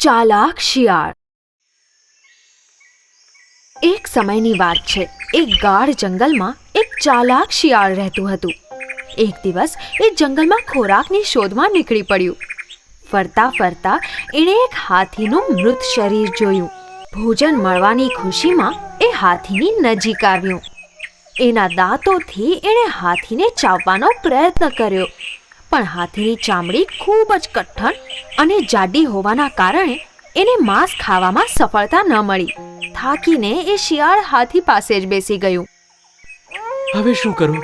ચાલાક શિયાળ. એક સમયની વાત છે. એક ગાઢ જંગલમાં એક ચાલાક શિયાળ રહેતું હતું. એક દિવસ એ જંગલમાં ખોરાકની શોધમાં નીકળી પડ્યું. ફરતા ફરતા એણે એક હાથીનું મૃત શરીર જોયું. ભોજન મળવાની ખુશીમાં એ હાથીની નજીક આવ્યું. એના દાંતોથી એણે હાથીને ચાવવાનો પ્રયત્ન કર્યો, પણ હાથીની ચામડી ખૂબ જ કઠણ અને જાડી હોવાના કારણે એને માંસ ખાવામાં સફળતા ન મળી. થાકીને એ શિયાળ હાથી પાસે જ બેસી ગયું. હવે શું કરું?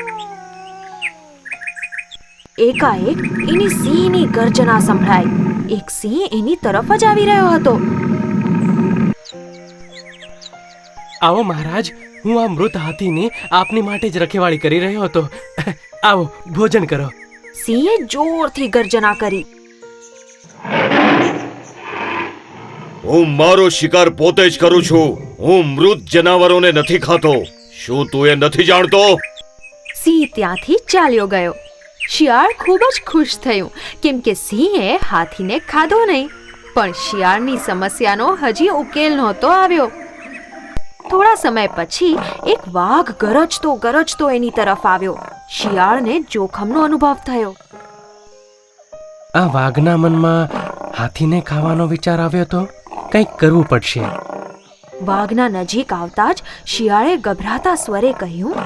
એકાએક એની સિંહની ગર્જના સંભળાઈ. એક સિંહ એની તરફ જ આવી રહ્યો હતો. આવો મહારાજ, હું આ મૃત હાથીની આપની માટે જ રખેવાળી કરી રહ્યો હતો. આવો, ભોજન કરો. સિંહે જોરથી ગર્જના કરી. હું મારો શિકાર પોતે જ કરું છું. હું મૃત જનાવરોને નથી ખાતો. શું તું એ નથી જાણતો? સિંહ ત્યાંથી ચાલ્યો ગયો. શિયાળ ખૂબ જ ખુશ થયું, કેમ કે સિંહે હાથીને ખાધો નહીં. પણ શિયાળની સમસ્યાનો હજી ઉકેલ નહોતો આવ્યો. થોડા સમય પછી એક વાઘ ગરજતો ગરજતો એની તરફ આવ્યો. શિયાળને જોખમનો અનુભવ થયો. આ વાઘના મનમાં હાથીને ખાવાનો વિચાર આવ્યો તો કંઈક કરવું પડશે. વાઘના નજીક આવતા જ શિયાળે ગભરાતા સ્વરે કહ્યું,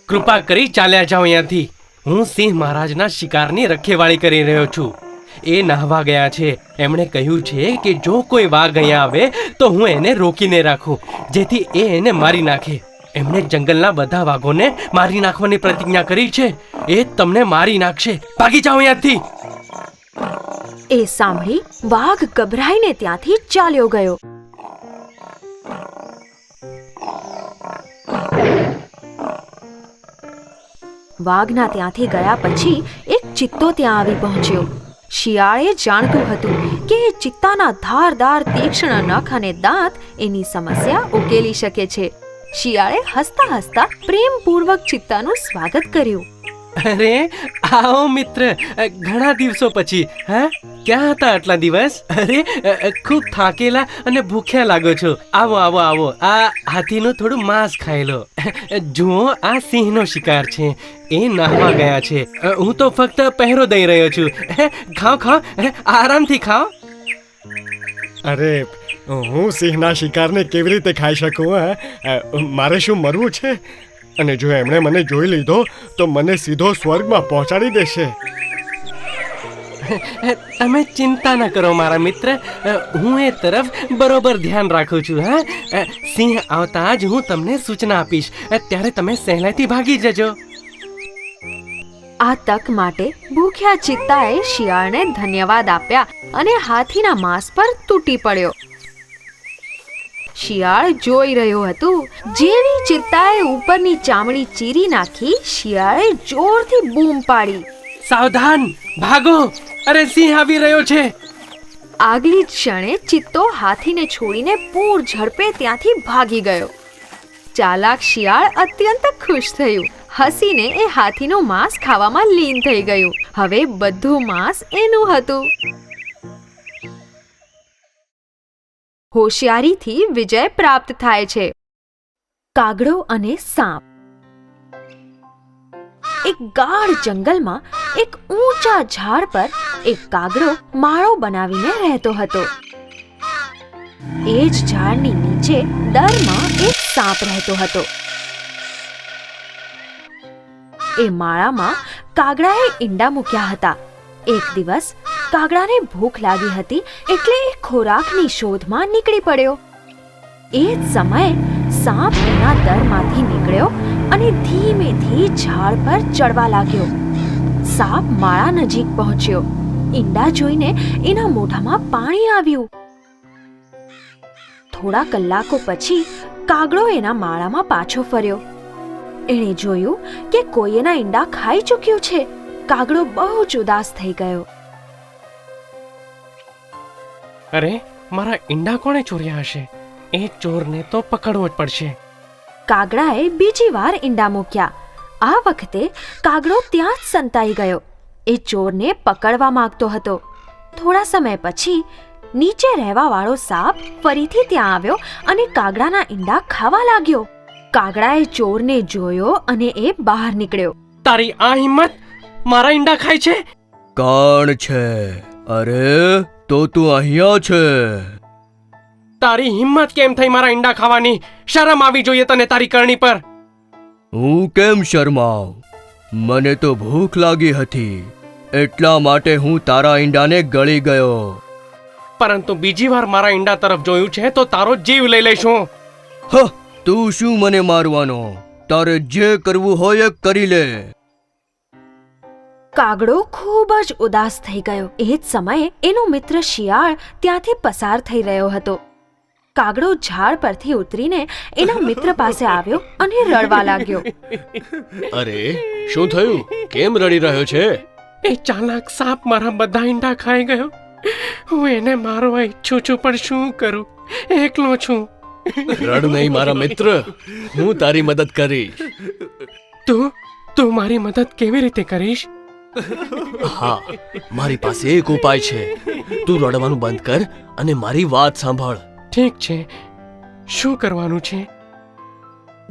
કૃપા કરી ચાલ્યા જાઓ અહીંયાથી. હું સિંહ મહારાજના શિકારની રખેવાળી કરી રહ્યો છું. એ નહાવા ગયા છે. એમણે કહ્યું છે કે જો કોઈ વાઘ અહીંયા આવે તો હું એને રોકીને રાખું, જેથી એ એને મારી નાખે. એમણે જંગલના બધા વાઘોને મારી નાખવાની પ્રતિજ્ઞા કરી છે. એ તમને મારી નાખશે. ભાગી જાઓ અહીંયાથી. એ સાંભળી વાઘ ગભરાઈને ત્યાંથી ચાલ્યો ગયો. વાઘના ત્યાંથી ગયા પછી એક ચિત્તો ત્યાં આવી પહોંચ્યો. શિયાળે જાણતું હતું કે ચિત્તાના ધારદાર તીક્ષ્ણ નખ અને દાંત એની સમસ્યા ઉકેલી શકે છે. શિયાળે હસતા હસતા પ્રેમપૂર્વક ચિત્તાનું સ્વાગત કર્યું. અરે આવો મિત્ર, ઘણા દિવસો પછી. હા, ક્યાં હતા આટલા દિવસ? અરે ખૂબ થાકેલા અને ભૂખ્યા લાગો છો. આવો આવો આવો, આ હાથીનું થોડું માંસ ખાઈ લો. જુઓ, આ સિંહનો શિકાર છે. એ નહાવા ગયા છે. હું તો ફક્ત પહેરો દઈ રહ્યો છું. ખાઓ ખાઓ, આરામથી ખાઓ. અરે, હું સિંહના શિકારને કેવી રીતે ખાઈ શકું? મારે શું મરવું છે? અને જો એમણે મને જોઈ લીધો તો મને સીધો સ્વર્ગમાં પહોંચાડી દેશે. તમે ચિંતા ન કરો મારા મિત્ર, હું એ તરફ બરોબર ધ્યાન રાખું છું. હા, સિંહ આવતા જ હું તમને સૂચના આપીશ. ત્યારે તમે સહેલાઈથી ભાગી જજો. આ તક માટે ભૂખ્યા ચિત્તાએ શિયાળને ધન્યવાદ આપ્યા અને હાથીના માંસ પર તૂટી પડ્યો. શિયાળ જોઈ રહ્યો હતું. જેવી ચિત્તાએ ઉપરની ચામડી ચીરી નાખી, શિયાળે જોરથી બૂમ પાડી, સાવધાન, ભાગો! અરે, સિંહ આવી રહ્યો છે! આગલી જ ક્ષણે ચિત્તો હાથીને છોડીને પૂર ઝડપે ત્યાંથી ભાગી ગયો. ચાલાક શિયાળ અત્યંત ખુશ થયું. હસીને એ હાથીનું માંસ ખાવામાં લીન થઈ ગયું. હવે બધું માંસ એનું હતું. હોશિયારીથી વિજય પ્રાપ્ત થાય છે. કાગડો અને સાપ. એક ગાઢ જંગલમાં એક ઊંચા ઝાડ પર એક કાગડો માળો બનાવીને રહેતો હતો. એ જ ઝાડની નીચે દરમાં એક સાપ રહેતો હતો. એ માળામાં કાગડાએ ઈંડા મૂક્યા હતા. એક દિવસ કાગડાને ભૂખ લાગી હતી, એટલે એ ખોરાકની શોધમાં નીકળી પડ્યો. એ જ સમયે સાપ એના દરમાંથી નીકળ્યો અને ધીમેથી ઝાડ પર ચડવા લાગ્યો. સાપ માળા નજીક પહોંચ્યો. ઈંડા જોઈને એના મોઢામાં પાણી આવ્યું. થોડા કલાકો પછી કાગડો એના માળામાં પાછો ફર્યો. એણે જોયું કે કોઈ એના ઈંડા ખાઈ ચૂક્યું છે. કાગડો બહુ જ ઉદાસ થઈ ગયો. અરે, મારા ઈંડા કોણે ચોર્યા હશે? એ ચોરને તો પકડવો જ પડશે. કાગડાએ બીજી વાર ઈંડા મૂક્યા. આ વખતે કાગડો ત્યાં જ સંતાઈ ગયો. એ ચોરને પકડવા માંગતો હતો. થોડા સમય પછી નીચે રહેવાવાળો સાપ ફરીથી ત્યાં આવ્યો અને કાગડાના ઈંડા ખાવા લાગ્યો. કાગડાએ ચોરને જોયો અને એ બહાર નીકળ્યો. તારી આ હિંમત મારા ઈંડા ખાય છે? કોણ છે? અરે તો તું અહીંયા છે. તારી હિંમત કેમ થઈ મારા ઈંડા ખાવાની? શરમ આવી જોઈએ તને તારી કરણી પર. હું કેમ શરમાવ? મને તો ભૂખ લાગી હતી, એટલા માટે હું તારા ઈંડાને ગળી ગયો. પરંતુ બીજી વાર મારા ઈંડા તરફ જોયું છે તો તારો જીવ લઈ લઈશું. હ, તું શું મને મારવાનો? તારે જે કરવું હોય એ કરી લે. કાગડો ખૂબ જ ઉદાસ થઈ ગયો. એ જ સમયે એનો મિત્ર શિયાળ ત્યાંથી પસાર થઈ રહ્યો હતો. કાગડો ઝાડ પરથી ઉતરીને એના મિત્ર પાસે આવ્યો અને રડવા લાગ્યો. અરે શું થયું? કેમ રડી રહ્યો છે? એ ચાલાક સાપ મારા બધા ઈંડા ખાઈ ગયો. હું એને મારવા ઈચ્છું છું પણ શું કરું? એકલો છું. રડ નહીં મારા મિત્ર, હું તારી મદદ કરીશ. તું મારી મદદ કેવી રીતે કરીશ? હા, મારી પાસે એક ઉપાય છે. તું રડવાનું બંધ કર અને મારી વાત સાંભળ. ઠીક છે, શું કરવાનું છે?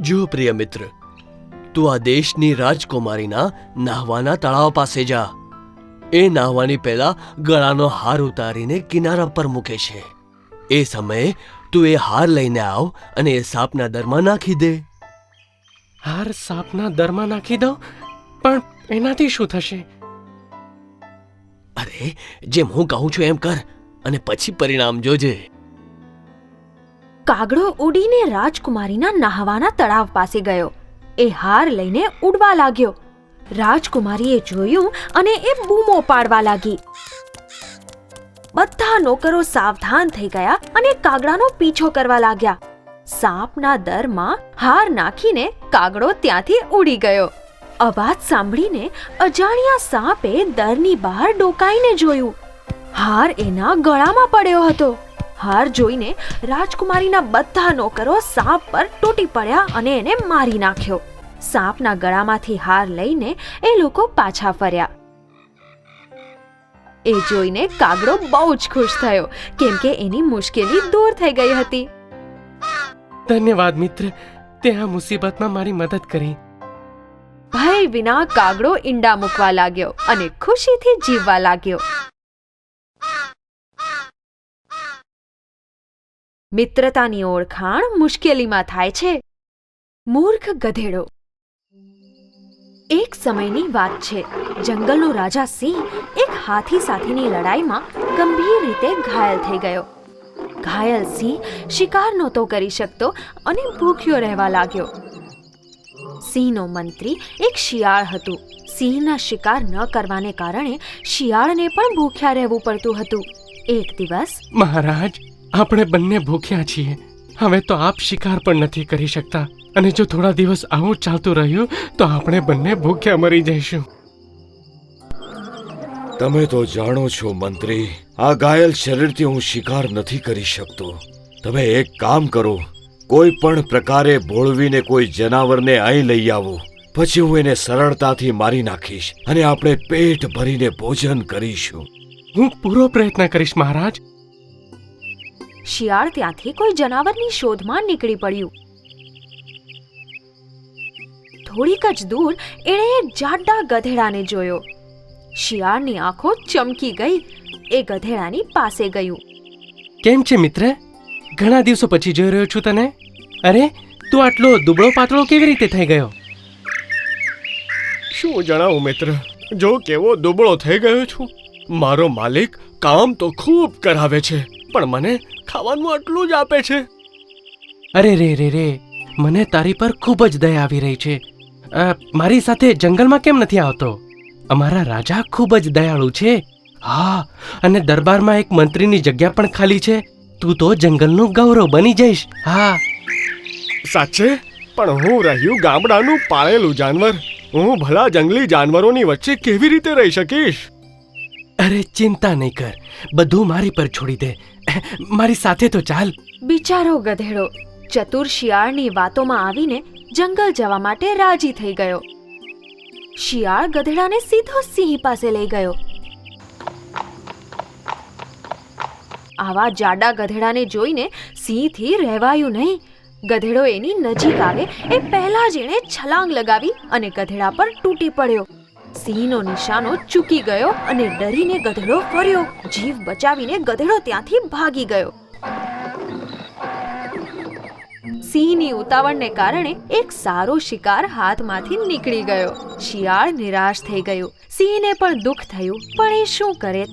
જો પ્રિય મિત્ર, તું આ દેશની રાજકુમારીના નાહવાના તળાવ પાસે જા. એ નાહવાની પહેલા ગળાનો હાર ઉતારીને કિનારા પર મૂકે છે. એ સમયે તું એ હાર લઈને આવ અને એ સાપના દરમાં નાખી દે. હાર સાપના દરમાં નાખી દઉં? પણ એનાથી શું થશે? અરે જેમ હું કહું છું એમ કર અને પછી પરિણામ જોજે. કાગડો ઉડીને રાજકુમારીના નહાવાના તળાવ પાસે ગયો. એ હાર લઈને ઉડવા લાગ્યો. રાજકુમારીએ જોયું અને એ બૂમો પાડવા લાગી. બધા નોકરો સાવધાન થઈ ગયા અને કાગડાનો પીછો કરવા લાગ્યા. સાપના દરમાં હાર નાખીને કાગડો ત્યાંથી ઉડી ગયો. અવાજ સાંભળીને અજાણ્યા સાપે દરની બહાર ડોકાઈને જોયું. હાર એના ગળામાં પડ્યો હતો. હાર જોઈને રાજકુમારીના બધા નોકરો સાપ પર તૂટી પડ્યા અને એને મારી નાખ્યો. સાપના ગળામાંથી હાર લઈને એ લોકો પાછા ફર્યા. એ જોઈને કાગડો બહુ જ ખુશ થયો કેમ કે એની મુશ્કેલી દૂર થઈ ગઈ હતી. ધન્યવાદ મિત્ર, તે આ મુસીબતમાં મારી મદદ કરી. ભય વિના કાગડો ઈંડા મૂકવા લાગ્યો અને ખુશીથી જીવવા લાગ્યો. મિત્રતાની ઓળખાણ મુશ્કેલીમાં થાય છે. મૂર્ખ ગધેડો. એક સમયની વાત છે. જંગલનો રાજા સિંહ એક હાથી સાથેની લડાઈમાં ગંભીર રીતે ઘાયલ થઈ ગયો. ઘાયલ સિંહ શિકાર નહોતો કરી શકતો અને ભૂખ્યો રહેવા લાગ્યો. સિંહનો મંત્રી એક શિયાળ હતું. સિંહના શિકાર ન કરવાને કારણે શિયાળને પણ ભૂખ્યા રહેવું પડતું હતું. એક દિવસ, મહારાજ, આપણે બંને ભૂખ્યા છીએ. હવે તો આપ શિકાર પણ નથી કરી શકતા અને જો થોડા દિવસ આવું ચાલતું રહ્યું તો આપણે બંને ભૂખ્યા મરી જઈશું. તમે તો જાણો છો મંત્રી, આ ઘાયલ શરીરથી હું શિકાર નથી કરી શકતો. તમે એક કામ કરો, કોઈ પણ પ્રકારે ભોળવીને કોઈ જનાવરને અહીં લઈ આવો. પછી હું એને સરળતાથી મારી નાખીશ અને આપણે પેટ ભરીને ભોજન કરીશું. હું પૂરો પ્રયત્ન કરીશ મહારાજ. શિયાળ ત્યાંથી કોઈ જનાવરની શોધમાં નીકળી પડ્યું. થોડીક જ દૂર એણે એક જાડા ગધેડાને જોયો. શિયાળની આંખો ચમકી ગઈ. એ ગધેડાની પાસે ગયું. કેમ છે મિત્ર? ઘણા દિવસો પછી જોઈ રહ્યો છું તને. અરે, તું આટલો દુબળો પાતળો કેવી રીતે થઈ ગયો? શું જણાવું મિત્ર, જો કેવો દુબળો થઈ ગયો છું. મારો માલિક કામ તો ખૂબ કરાવે છે પણ મને ખાવાનું આટલું જ આપે છે. અરે રે રે રે, મને તારી પર ખૂબ જ દયા આવી રહી છે. મારી સાથે જંગલમાં કેમ નથી આવતો? અમારા રાજા ખૂબ જ દયાળુ છે. હા, અને દરબારમાં એક મંત્રીની જગ્યા પણ ખાલી છે. તું તો જંગલનું ગૌરવ બની જઈશ. હા. સાચે? પણ હું રહ્યું ગામડાનું પાળેલું જાનવર. હું ભલા જંગલી જાનવરોની વચ્ચે કેવી રીતે રહી શકીશ? અરે ચિંતા નહીં કર, બધું મારી પર છોડી દે. મારી સાથે તો ચાલ. બિચારો ગધેડો ચતુર શિયાળની વાતોમાં આવીને જંગલ જવા માટે રાજી થઈ ગયો. શિયાળ ગધેડાને સીધો સિંહ પાસે લઈ ગયો. આવા જાડા ગધેડાને જોઈને સિંહથી રહેવાયું નહીં. ગધેડો એની નજીક આવે એ પહેલા જ એણે છલાંગ લગાવી અને ગધેડા પર તૂટી પડ્યો. સિંહનો નિશાનો ચૂકી ગયો અને ડરીને ગધેડો ફર્યો. જીવ બચાવીને ગધેડો ત્યાંથી ભાગી ગયો. સિંહની ઉતાવળને કારણે એક સારો શિકાર હાથમાંથી નીકળી ગયો. શિયાળ નિરાશ થઈ ગયું. સિંહને પણ દુઃખ થયું, પણ એ શું કરે?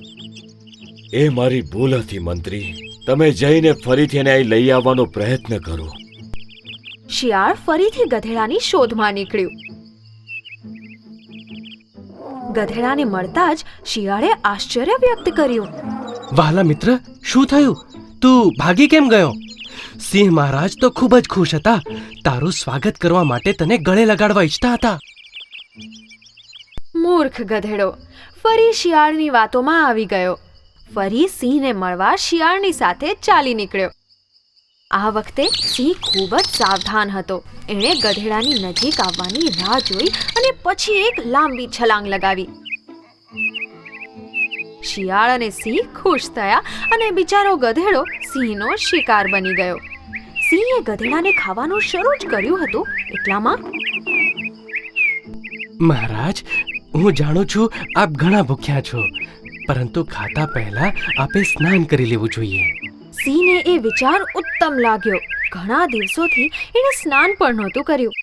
એ મારી ભૂલ હતી મંત્રી. તમે જઈને ફરીથી એને અહીં લઈ આવવાનો પ્રયત્ન કરો. શિયાળ ફરીથી ગધેડાની શોધમાં નીકળ્યું. ગધેડાને મળતા જ શિયાળે આશ્ચર્ય વ્યક્ત કર્યું. વહાલા મિત્ર, શું થયું? તું ભાગી કેમ ગયો? સિંહ મહારાજ તો ખૂબ જ ખુશ હતા. તારું સ્વાગત કરવા માટે તને ગળે લગાડવા ઈચ્છતા હતા. મૂર્ખ ગધેડો ફરી શિયાળની વાતોમાં આવી ગયો. ફરી સિંહને મળવા શિયાળની સાથે ચાલી નીકળ્યો. આ વખતે સિંહ ખૂબ જ સાવધાન હતો. એણે ગધેડાની નજીક આવવાની રાહ જોઈ અને પછી એક લાંબી છલાંગ લગાવી. શિયાળ અને સિંહ ખુશ થયા અને બિચારો ગધેડો સિંહનો શિકાર બની ગયો. સિંહે ગધેડાને ખાવાનું શરૂ જ કર્યું હતું એટલામાં મહારાજ, હું જાણું છું આપ ઘણા ભૂખ્યા છો, પરંતુ ખાતા પહેલા આપે સ્નાન કરી લેવું જોઈએ. સિંહને એ વિચાર ઉત્તમ લાગ્યો. ઘણા દિવસોથી એણે સ્નાન પણ નહોતું કર્યું.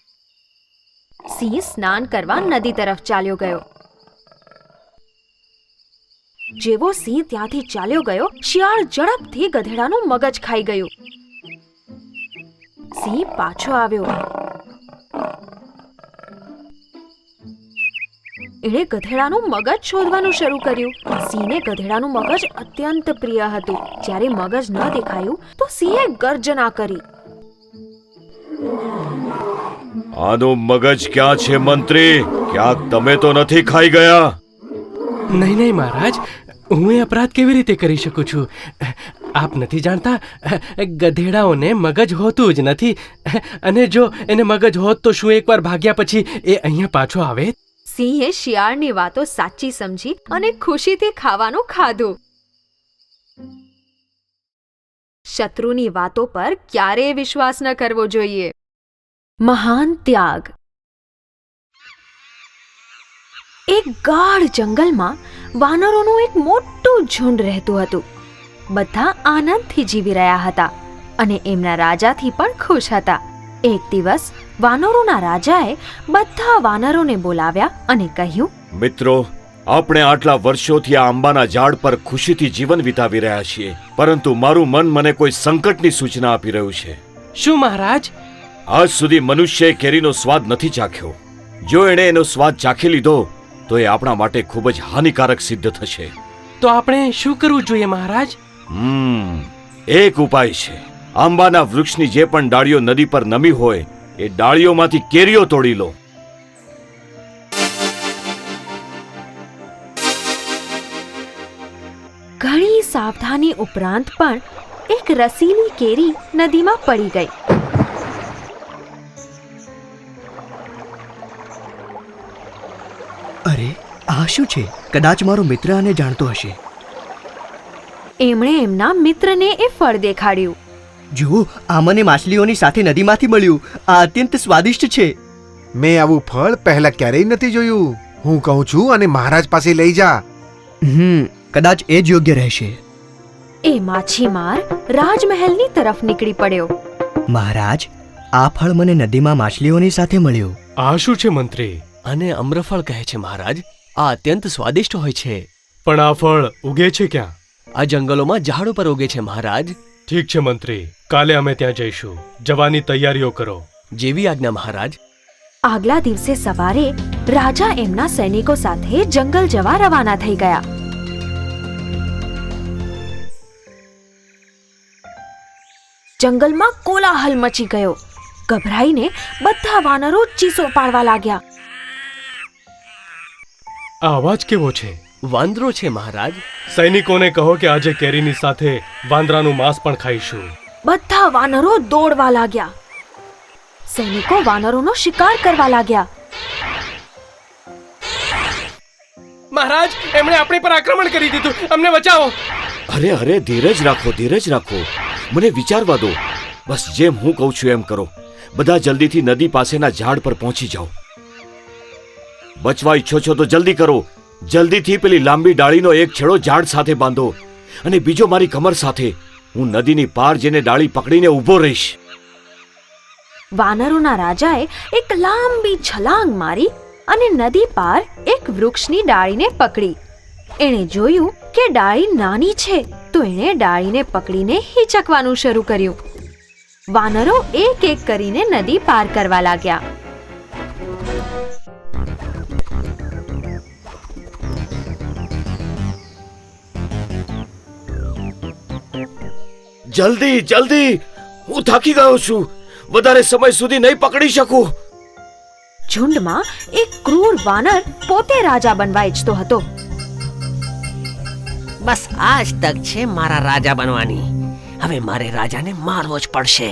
સિંહ સ્નાન કરવા નદી તરફ ચાલ્યો ગયો. જેવો સિંહ ત્યાંથી ચાલ્યો ગયો, શિયાળ ઝડપથી ગધેડાનું મગજ ખાઈ ગયું. સિંહ પાછો આવ્યો. એણે ગધેડાનું મગજ શોધવાનું શરૂ કર્યું. સિંહને ગધેડાનું મગજ અત્યંત પ્રિય હતું. જ્યારે મગજ ન દેખાયું તો સિંહે ગર્જના કરી. આનું મગજ ક્યાં છે મંત્રી? ક્યાંક તમે તો નથી ખાઈ ગયા? નહીં નહીં મહારાજ, હું એ અપરાધ કેવી રીતે કરી શકું છું? આપ નથી જાણતા, ગધેડાઓને મગજ હોતું જ નથી. અને જો એને મગજ હોત તો શું એકવાર ભાગ્યા પછી એ અહીંયા પાછો આવે? સિંહે શિયાળની વાતો સાચી સમજી અને ખુશીથી ખાવાનું ખાધું. શત્રુની વાતો પર ક્યારેય વિશ્વાસ ન કરવો જોઈએ. મહાન ત્યાગ. એક ગાઢ જંગલમાં વાનરોનું એક મોટું ઝુંડ રહેતું હતું. બધા આનંદથી જીવી રહ્યા હતા અને એમના રાજાથી પણ ખુશ હતા. એક દિવસ વાનરોના રાજાએ બધા વાનરોને બોલાવ્યા અને કહ્યું, મિત્રો, આપણે આટલા વર્ષોથી આ આંબાના ઝાડ પર ખુશીથી જીવન વિતાવી રહ્યા છીએ, પરંતુ મારું મન મને કોઈ સંકટની સૂચના આપી રહ્યું છે. શું મહારાજ? આજ સુધી મનુષ્યએ કેરીનો સ્વાદ નથી ચાખ્યો. જો એણે એનો સ્વાદ ચાખી લીધો તો એ આપણા માટે ખૂબ જ હાનિકારક સિદ્ધ થશે. તો આપણે શું કરવું જોઈએ મહારાજ? એક ઉપાય છે. આંબાના વૃક્ષની જે પણ ડાળીઓ નદી પર નમી હોય એ ડાળીઓમાંથી કેરીઓ તોડી લો. ઘણી સાવધાની ઉપરાંત પણ એક રસીલી કેરી નદીમાં પડી ગઈ. અરે, આ શું છે? કદાચ મારો મિત્ર આને જાણતો હશે. એમણે એમના મિત્રને એ ફળ દેખાડ્યું. જુઓ, આ મને માછલીઓની સાથે નદીમાંથી મળ્યું. આ અત્યંત સ્વાદિષ્ટ છે. મેં આવું ફળ પહેલા ક્યારેય નથી જોયું. હું કહું છું અને મહારાજ પાસે લઈ જા. કદાચ એ જ યોગ્ય રહેશે. એ માછીમાર રાજમહેલની તરફ નીકળી પડ્યો. મહારાજ, આ ફળ મને નદીમાં માછલીઓની સાથે મળ્યું. આ શું છે મંત્રી? અને અમ્રફળ કહે છે મહારાજ. આ અત્યંત સ્વાદિષ્ટ હોય છે. પણ આ ફળ ઉગે છે ક્યાં? આ જંગલોમાં ઝાડ ઉપર ઉગે છે મહારાજ. ઠીક છે મંત્રી, કાલે અમે ત્યાં જઈશું. જવાની તૈયારીઓ કરો. જેવી આજ્ઞા મહારાજ. આગલા દિવસે સવારે રાજા એમના સૈનિકો સાથે જંગલ જવા રવાના થઈ ગયા. જંગલમાં કોલાહલ મચી ગયો. ગભરાઈને બધા વાનરો ચીસો પાડવા લાગ્યા. આ અવાજ કેવો છે? વાંદરો છે મહારાજ. સૈનિકોને કહો કે આજે કેરીની સાથે વાંદરાનું માંસ પણ ખાઈશું. બધા વાનરો દોડવા લાગ્યા. સૈનિકો વાનરોનો શિકાર કરવા લાગ્યા. મહારાજ, એમણે આપણી પર આક્રમણ કરી દીધું. અમને બચાવો. અરે અરે, ધીરજ રાખો, ધીરજ રાખો. મને વિચારવા દો. બસ જેમ હું કહું છું એમ કરો. બધા જલ્દીથી નદી પાસેના ઝાડ પર પહોંચી જાઓ. બચવા ઈચ્છો છો તો જલ્દી કરો. જલ્દીથી પેલી લાંબી ડાળીનો એક છેડો ઝાડ સાથે બાંધો અને બીજો મારી કમર સાથે. હું નદીની પાર જઈને ડાળી પકડીને ઊભો રહીશ. વાનરોના રાજાએ એક લાંબી છલાંગ મારી અને નદી પાર એક વૃક્ષની ડાળીને પકડી. એણે જોયું કે ડાળી નાની છે તો એણે ડાળીને પકડીને હિચકવાનું શરૂ કર્યું. વાનરો એક એક કરીને નદી પાર કરવા લાગ્યા. જલ્દી જલ્દી, હું થાકી ગયો છું. વધારે સમય સુધી નહીં પકડી શકું. ઝુંડમાં એક ક્રૂર વાનર પોતે રાજા બનવા ઈચ્છતો હતો. બસ આ જ તક છે મારા રાજા બનવાની. હવે મારે રાજાને મારવો જ પડશે.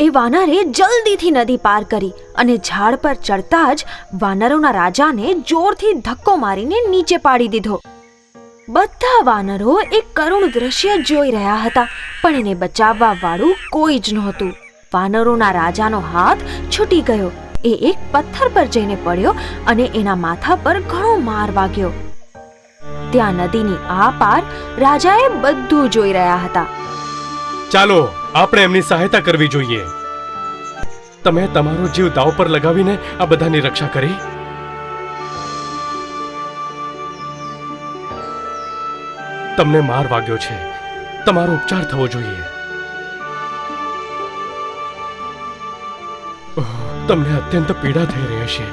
એ વાનરે જલ્દીથી નદી પાર કરી અને ઝાડ પર ચડતા જ વાનરોના રાજાને જોરથી ધક્કો મારીને નીચે પાડી દીધો. બધા વાનરો એક કરુણ દ્રશ્ય જોઈ રહ્યા હતા, પણ એને બચાવવા વાળું કોઈ જ નહોતું. વાનરોના રાજાનો હાથ છૂટી ગયો. એ એક પથ્થર પર જઈને પડ્યો અને એના માથા પર ઘણો માર વાગ્યો. ત્યાં નદીની આ પાર રાજાએ બધું જોઈ રહ્યા હતા. ચાલો આપણે એમની સહાયતા કરવી જોઈએ. તમે તમારો જીવ દાવ પર લગાવીને આ બધાની રક્ષા કરી. તમને માર વાગ્યો છે, તમારો ઉપચાર થવો જોઈએ. તમને અત્યંત પીડા થઈ રહી છે.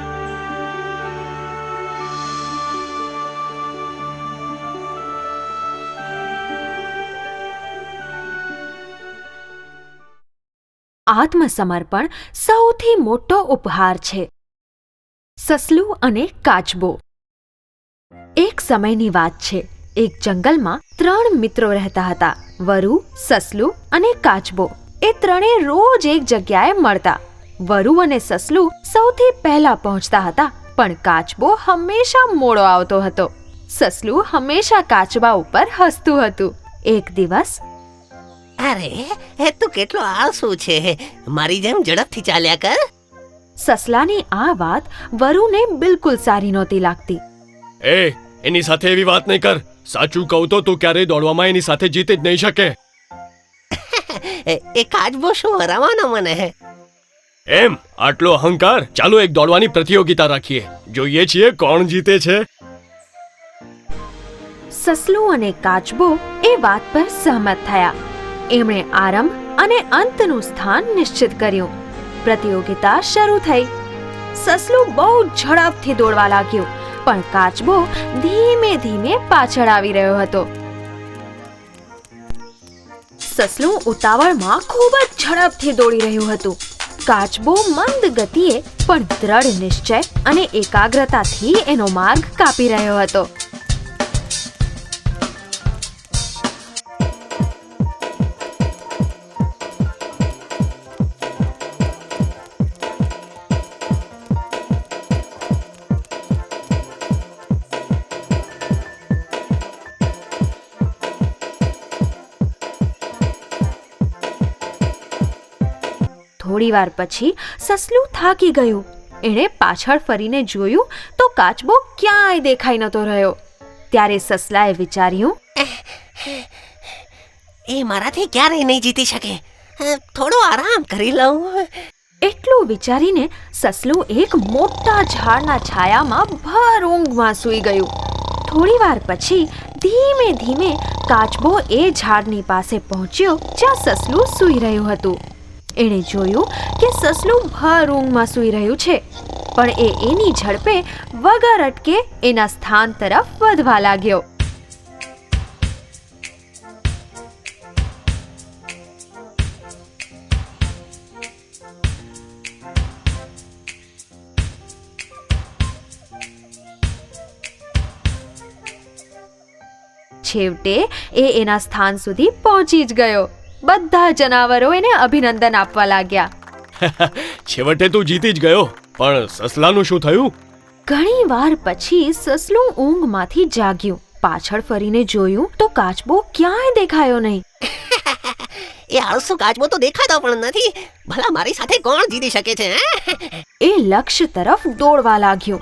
આત્મસમર્પણ સૌથી મોટો ઉપહાર છે. સસલું અને કાચબો. એક સમયની વાત છે. એક જંગલમાં 3 મિત્રો રહેતા હતા. વરુ, સસલું અને કાચબો. એ ત્રણે રોજ એક જગ્યાએ મળતા. વરુ અને સસલું સૌથી પહેલા પહોંચતા હતા, પણ કાચબો હંમેશા મોડો આવતો હતો. સસલું હંમેશા કાચબા ઉપર હસતું હતું. એક દિવસ, અરે તું કેટલો આળસુ છે, મારી જેમ ઝડપથી ચાલ્યા કર. સસલાની આ વાત વરુને બિલકુલ સારી નહોતી લાગતી. એની સાથે એવી વાત નહીં કર. સાચું કહું તો તું ક્યારેય દોડવામાં એની સાથે જીતી જ નહીં શકે. એ કાચબો શું હરાવાનો મને? એમ આટલો અહંકાર? ચાલો એક દોડવાની પ્રતિયોગિતા રાખીએ. જોઈએ છીએ કોણ જીતે છે. સસલું અને કાચબો એ વાત પર સહમત થયા. એમણે આરંભ અને અંતનું સ્થાન નિશ્ચિત કર્યું. પ્રતિયોગિતા શરૂ થઈ. સસલું બહુ ઝડપથી દોડવા લાગ્યું, પણ કાચબો ધીમે ધીમે પાછળ આવી રહ્યો હતો. સસલું ઉતાવળમાં ખૂબ જ ઝડપથી દોડી રહ્યું હતું. કાચબો મંદ ગતિએ પણ દ્રઢ નિશ્ચય અને એકાગ્રતાથી એનો માર્ગ કાપી રહ્યો હતો. થોડીવાર પછી સસલું થાકી ગયું. એણે પાછળ ફરીને જોયું તો કાચબો ક્યાંય દેખાઈ નતો રહ્યો. ત્યારે સસલાએ વિચાર્યું, એ મારાથી ક્યારેય નહીં જીતી શકે. થોડો આરામ કરી લઉં. એટલું વિચારીને સસલું એક મોટા ઝાડના છાયામાં ભર ઊંઘમાં સૂઈ ગયું. થોડીવાર પછી ધીમે ધીમે કાચબો એ ઝાડની પાસે પહોંચ્યો જ્યાં સસલું સૂઈ રહ્યું હતું. એણે જોયું કે સસલું ભર ઊંઘમાં સૂઈ રહ્યું છે, પણ એ એની ઝડપે વગર અટકે એના સ્થાન તરફ વધવા લાગ્યો. છેવટે એ એના સ્થાન સુધી પહોંચી જ ગયો. બધા જનાવરો એને અભિનંદન આપવા લાગ્યા. છેવટે તું જીતી જ ગયો. પણ સસલાનું શું થયું? ઘણી વાર પછી સસલું ઊંઘમાંથી જાગ્યું પાછળ ફરીને જોયું તો કાચબો ક્યાંય દેખાયો નહીં. એ આળસુ કાચબો તો દેખાતો પણ નથી. ભલા મારી સાથે કોણ જીતી શકે છે? એ લક્ષ્ય તરફ દોડવા લાગ્યો.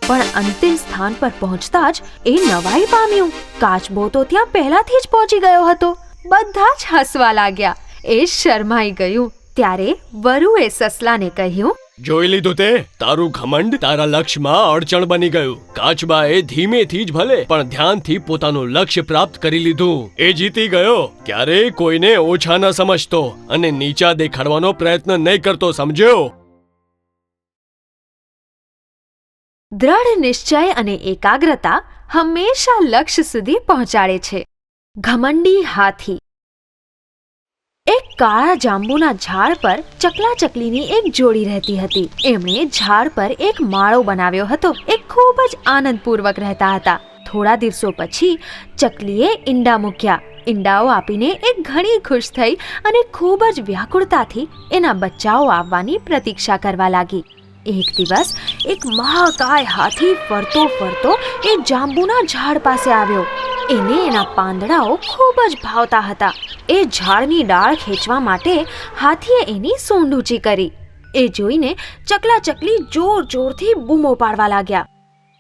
પણ અંતિમ સ્થાન પર પહોંચતા જ એ નવાઈ પામ્યું. કાચબો તો ત્યાં પહેલાથી જ પહોંચી ગયો હતો. બધા જ હસવા લાગ્યા. એ શરમાઈ ગયું. ત્યારે વરુએ સસલાને કહ્યું, જોઈ લીધું તે? તારું ઘમંડ તારા લક્ષ્યમાં અડચણ બની ગયું. કાચબાએ ધીમેથી જ ભલે પણ ધ્યાનથી પોતાનું લક્ષ્ય પ્રાપ્ત કરી લીધું. એ જીતી ગયો. ક્યારેય કોઈને ઓછા ન સમજતો અને નીચા દેખાડવાનો પ્રયત્ન નહીં કરતો, સમજ્યો? દ્રઢ નિશ્ચય અને એકાગ્રતા હંમેશા લક્ષ્ય સુધી પહોંચાડે છે. ઘમંડી હાથી. એક કાળા જાંબુના ઝાડ પર ચકલા ચકલીની એક જોડી રહેતી હતી. એમણે ઝાડ પર એક માળો બનાવ્યો હતો. એ ખૂબ જ આનંદપૂર્વક રહેતા હતા. થોડા દિવસો પછી ચકલીએ ઈંડા મૂક્યા. ઈંડાઓ આપીને એ ઘણી ખુશ થઈ અને ખૂબ જ વ્યાકુળતાથી એના બચ્ચાઓ આવવાની પ્રતીક્ષા કરવા લાગી. એક દિવસ એક મહાકાય હાથી ફરતો ફરતો એ જાંબુના ઝાડ પાસે આવ્યો. એને એના પાંદડાઓ ખૂબ જ ભાવતા હતા. એ ઝાડની ડાળ ખેંચવા માટે હાથીએ એની સૂંઢ ઊંચી કરી. એ જોઈને ચકલા ચકલી જોર જોરથી બૂમો પાડવા લાગ્યા.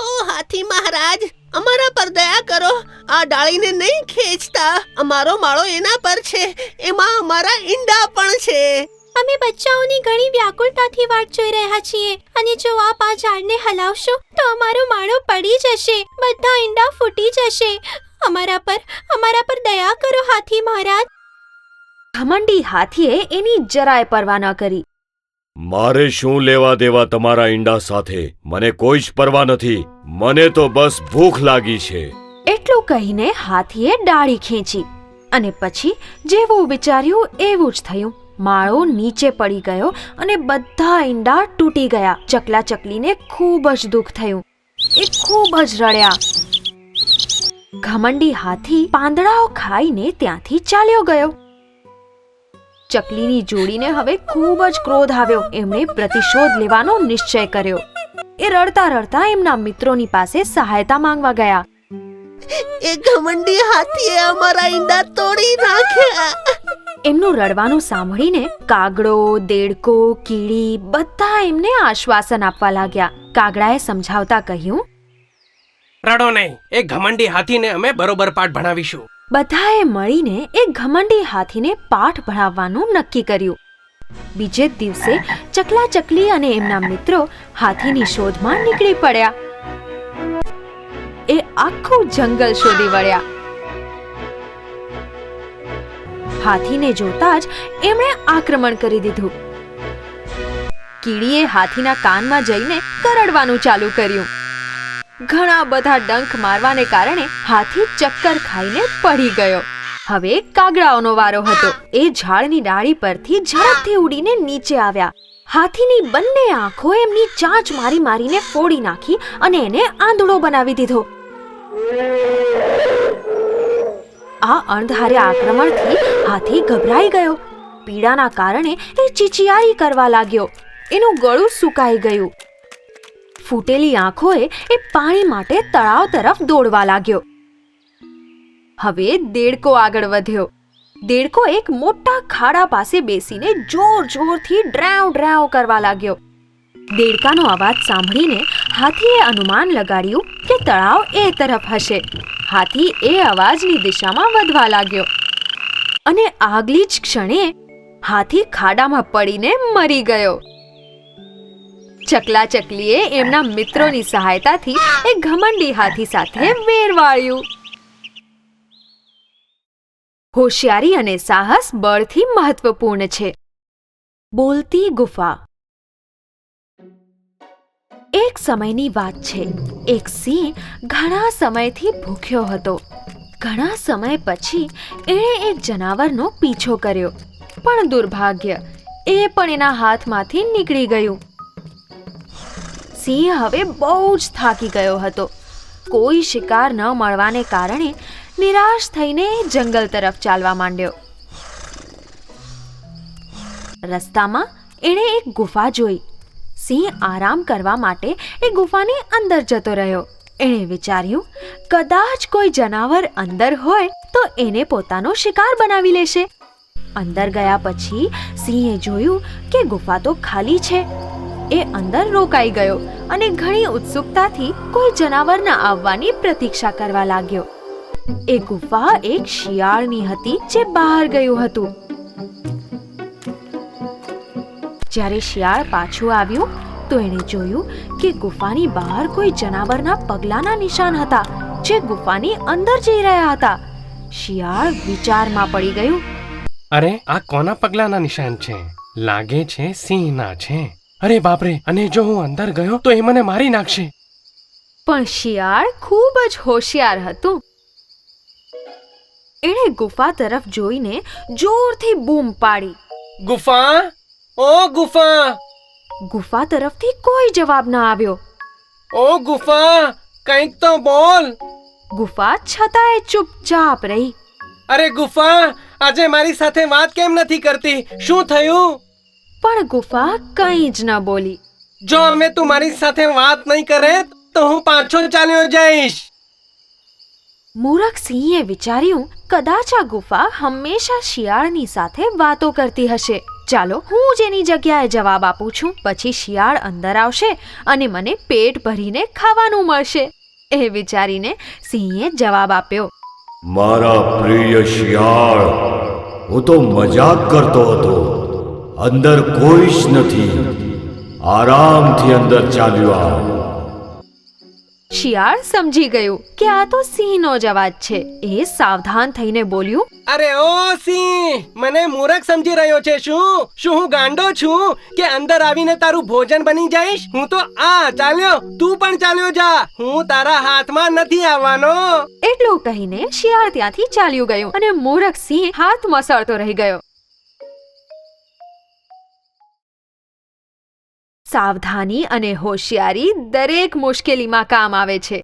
ઓ હાથી મહારાજ, અમારા પર દયા કરો. આ ડાળીને નહીં ખેંચતા. અમારો માળો એના પર છે. એમાં અમારા ઈંડા પણ છે. અમે બચ્ચાઓની ઘણી વ્યાકુળતાથી વાટ જોઈ રહ્યા છીએ અને જો આપ આ ઝાડને હલાવશો તો અમારો માળો પડી જશે. બધા ઈંડા ફૂટી જશે. અમારા પર દયા કરો હાથી મહારાજ. ઘમંડી હાથીએ એની જરાય પરવા ન કરી. મારે શું લેવા દેવા તમારા ઈંડા સાથે? મને કોઈ જ પરવા નથી. મને તો બસ ભૂખ લાગી છે. એટલું કહીને હાથીએ ડાળી ખેંચી અને પછી જેવું વિચાર્યું એવું જ થયું. માળો નીચે પડી ગયો અને બધા ઈંડા તૂટી ગયા. ચકલા ચકલીને ખૂબ જ દુઃખ થયું. એ ખૂબ જ રડ્યા. ઘમંડી હાથી પાંદડાઓ ખાઈને ત્યાંથી ચાલ્યો ગયો. ચકલીની જોડીને હવે ખૂબ જ ક્રોધ આવ્યો. એમણે પ્રતિશોધ લેવાનો નિશ્ચય કર્યો. એ રડતા રડતા એમના મિત્રોની પાસે સહાયતા માંગવા ગયા. એ ઘમંડી હાથીએ અમારા ઈંડા તોડી નાખ્યા. એમનું રડવાનું સાંભળીને કાગડો, દેડકો, કીડી બધા એમને આશ્વાસન આપવા લાગ્યા. કાગડાએ સમજાવતા કહ્યું, રડો નહીં, એ ઘમંડી હાથીને અમે બરોબર પાઠ ભણાવીશું. બધાએ મળીને એ ઘમંડી હાથીને પાઠ ભણાવવાનું નક્કી કર્યું. બીજે જ દિવસે ચકલા ચકલી અને એમના મિત્રો હાથીની શોધમાં નીકળી પડ્યા. એ આખું જંગલ શોધી વળ્યા. હાથીને જોતા જ એમણે આક્રમણ કરી દીધું. કીડીએ હાથીના કાનમાં જઈને કરડવાનું ચાલુ કર્યું. ઘણા બધા ડંખ મારવાને કારણે હાથી ચક્કર ખાઈને પડી ગયો. હવે કાગડાઓનો વારો હતો. એ ઝાડની ડાળી પરથી ઝડપથી ઉડીને નીચે આવ્યા. હાથીની બંને આંખો એમની ચાંચ મારી મારીને ફોડી નાખી અને એને આંધળો બનાવી દીધો. આ અણધાર્યા આક્રમણથી હાથી ગભરાઈ ગયો. પીડાના કારણે એ ચીચિયારી કરવા લાગ્યો. એનું ગળું સુકાઈ ગયું. ફૂટેલી આંખોએ એ પાણી માટે તળાવ તરફ દોડવા લાગ્યો. હવે દેડકો આગળ વધ્યો. દેડકો એક મોટા ખાડા પાસે બેસીને જોર જોરથી ડ્રાવ ડ્રાવ કરવા લાગ્યો. દેડકાનો અવાજ સાંભળીને હાથીએ અનુમાન લગાડ્યું કે તળાવ એ તરફ હશે. હાથી એ અવાજની દિશામાં વધવા લાગ્યો અને આગલી જ ક્ષણે હાથી ખાડામાં પડીને મરી ગયો. ચકલા ચકલીએ એમના મિત્રોની સહાયતાથી એ ઘમંડી હાથી સાથે વેર વાળ્યું. હોશિયારી અને સાહસ બળથી મહત્વપૂર્ણ છે. બોલતી ગુફા. એક સમયની વાત છે. એક સિંહ ઘણા સમયથી ભૂખ્યો હતો. ઘણા સમય પછી એણે એક જનાવરનો પીછો કર્યો, પણ દુર્ભાગ્ય, એ પણ એના હાથમાંથી નીકળી ગયું. સિંહ હવે બહુ જ થાકી ગયો હતો. કોઈ શિકાર ન મળવાને કારણે નિરાશ થઈને જંગલ તરફ ચાલવા માંડ્યો. રસ્તામાં એણે એક ગુફા જોઈ. સિંહ આરામ કરવા માટે એ ગુફાની અંદર જતો રહ્યો. એણે વિચાર્યું કદાચ કોઈ જનાવર અંદર હોય તો એને પોતાનો શિકાર બનાવી લેશે. અંદર ગયા પછી સિંહે જોયું કે ગુફા તો ખાલી છે. એ અંદર રોકાઈ ગયો અને ઘણી ઉત્સુકતાથી કોઈ જનાવરના આવવાની પ્રતીક્ષા કરવા લાગ્યો. એ ગુફા એક શિયાળની હતી જે બહાર ગયું હતું. જ્યારે શિયાળ પાછું આવ્યું તો એણે જોયું કે ગુફાની બહાર કોઈ જનાવરના પગલાના નિશાન હતા જે ગુફાની અંદર જઈ રહ્યા હતા. શિયાળ વિચારમાં પડી ગયું. અરે આ કોના પગલાના નિશાન છે? લાગે છે સિંહના છે. અરે બાપરે, અને જો હું અંદર ગયો તો એ મને મારી નાખશે. પણ શિયાળ ખૂબ જ હોશિયાર હતું. એણે ગુફા તરફ જોઈને જોરથી બૂમ પાડી. ગુફા, ઓ ગુફા! ગુફા તરફથી કોઈ જવાબ ન આવ્યો. ઓ ગુફા, કંઈક તો બોલ. ગુફા છતાંય ચૂપચાપ રહી. અરે ગુફા, આજે મારી સાથે વાત કેમ નથી કરતી? શું થયું? પણ ગુફા કંઈ જ ન બોલી. જો હવે તું મારી સાથે વાત નહીં કરે તો હું પાછો ચાલ્યો જઈશ. મૂરખ સિંહે વિચાર્યું કદાચ આ ગુફા હંમેશા શિયાળની સાથે વાતો કરતી હશે. ચાલો હું જ એની જગ્યાએ જવાબ આપું છું. પછી શિયાળ અંદર આવશે અને મને પેટ ભરીને ખાવાનું મળશે. એ વિચારીને સિંહે જવાબ આપ્યો. મારા પ્રિય શિયાળ, હું તો મજાક કરતો હતો. અંદર કોઈ જ નથી. આરામથી અંદર ચાલ્યો આવ. શિયાળ સમજી ગયું કે આ તો સિંહનો જ અવાજ છે. એ સાવધાન થઈને બોલ્યું. અરે ઓ સિંહ, મને મૂરખ સમજી રહ્યો છે શું? શું હું ગાંડો છું કે અંદર આવીને તારું ભોજન બની જઈશ? હું તો ચાલ્યો, તું પણ ચાલ્યો જા. હું તારા હાથમાં નથી આવવાનો. એટલું કહીને શિયાળ ત્યાંથી ચાલ્યું ગયું અને મૂરખ સિંહ હાથ મસળતો રહી ગયો. સાવધાની અને હોશિયારી દરેક મુશ્કેલીમાં કામ આવે છે.